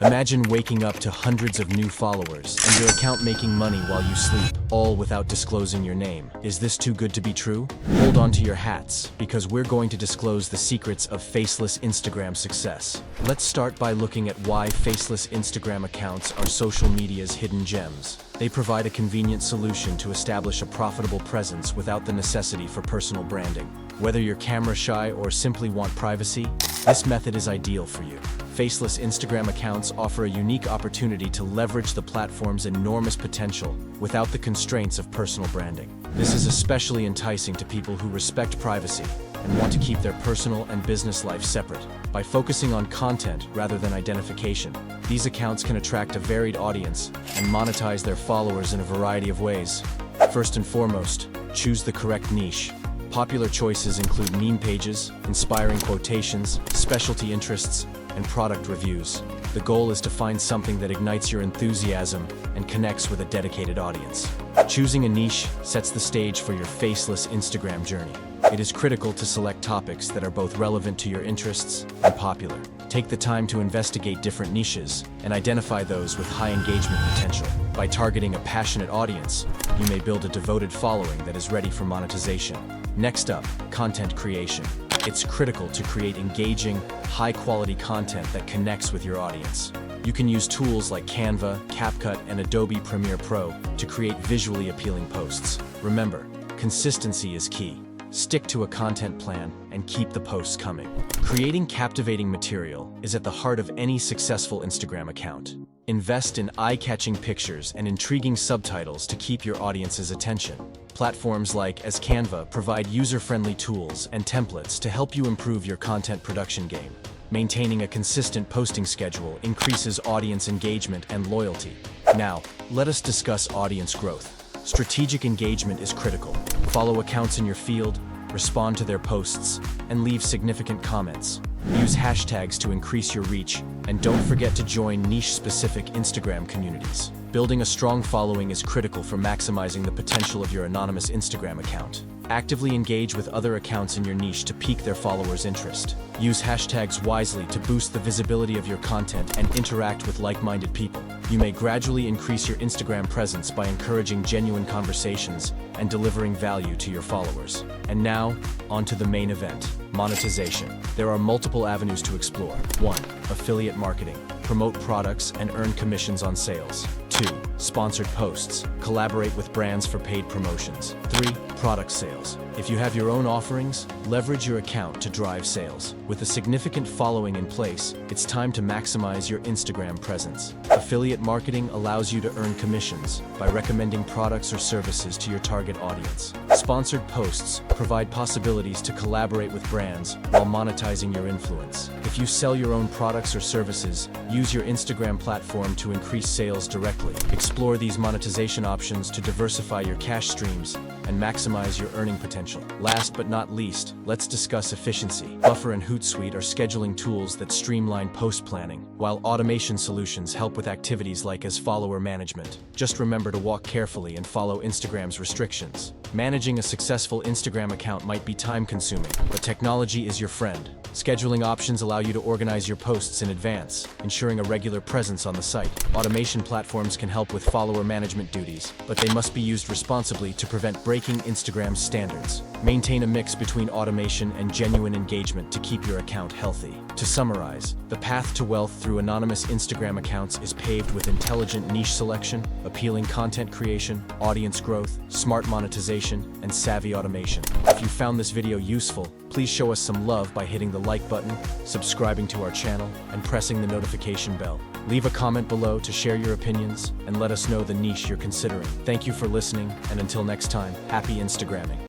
Imagine waking up to hundreds of new followers and your account making money while you sleep, all without disclosing your name. Is this too good to be true? Hold on to your hats, because we're going to disclose the secrets of faceless Instagram success. Let's start by looking at why faceless Instagram accounts are social media's hidden gems. They provide a convenient solution to establish a profitable presence without the necessity for personal branding. Whether you're camera shy or simply want privacy, this method is ideal for you. Faceless Instagram accounts offer a unique opportunity to leverage the platform's enormous potential without the constraints of personal branding. This is especially enticing to people who respect privacy and want to keep their personal and business life separate. By focusing on content rather than identification, these accounts can attract a varied audience and monetize their followers in a variety of ways. First and foremost, choose the correct niche. Popular choices include meme pages, inspiring quotations, specialty interests, and product reviews. The goal is to find something that ignites your enthusiasm and connects with a dedicated audience. Choosing a niche sets the stage for your faceless Instagram journey. It is critical to select topics that are both relevant to your interests and popular. Take the time to investigate different niches and identify those with high engagement potential. By targeting a passionate audience, you may build a devoted following that is ready for monetization. Next up, content creation. It's critical to create engaging, high-quality content that connects with your audience. You can use tools like Canva, CapCut, and Adobe Premiere Pro to create visually appealing posts. Remember, consistency is key. Stick to a content plan and keep the posts coming. Creating captivating material is at the heart of any successful Instagram account. Invest in eye-catching pictures and intriguing subtitles to keep your audience's attention. Platforms like Canva provide user-friendly tools and templates to help you improve your content production game. Maintaining a consistent posting schedule increases audience engagement and loyalty. Now, let us discuss audience growth. Strategic engagement is critical. Follow accounts in your field, respond to their posts, and leave significant comments. Use hashtags to increase your reach, and don't forget to join niche-specific Instagram communities. Building a strong following is critical for maximizing the potential of your anonymous Instagram account. Actively engage with other accounts in your niche to pique their followers' interest. Use hashtags wisely to boost the visibility of your content and interact with like-minded people. You may gradually increase your Instagram presence by encouraging genuine conversations and delivering value to your followers. And now, on to the main event, monetization. There are multiple avenues to explore. 1. Affiliate marketing. Promote products and earn commissions on sales. 2. Sponsored posts. Collaborate with brands for paid promotions. 3. Product sales. If you have your own offerings, leverage your account to drive sales. With a significant following in place, it's time to maximize your Instagram presence. Affiliate marketing allows you to earn commissions by recommending products or services to your target audience. Sponsored posts provide possibilities to collaborate with brands while monetizing your influence. If you sell your own products or services, use your Instagram platform to increase sales directly. Explore these monetization options to diversify your cash streams and maximize your earning potential. Last but not least, let's discuss efficiency. Buffer and Hootsuite are scheduling tools that streamline post planning, while automation solutions help with activities like follower management. Just remember to walk carefully and follow Instagram's restrictions. Managing a successful Instagram account might be time-consuming, but technology is your friend. Scheduling options allow you to organize your posts in advance, ensuring a regular presence on the site. Automation platforms can help with follower management duties, but they must be used responsibly to prevent breaking Instagram's standards. Maintain a mix between automation and genuine engagement to keep your account healthy. To summarize, the path to wealth through anonymous Instagram accounts is paved with intelligent niche selection, appealing content creation, audience growth, smart monetization, and savvy automation. If you found this video useful, please show us some love by hitting the like button, subscribing to our channel, and pressing the notification bell. Leave a comment below to share your opinions and let us know the niche you're considering. Thank you for listening, and until next time, happy Instagramming.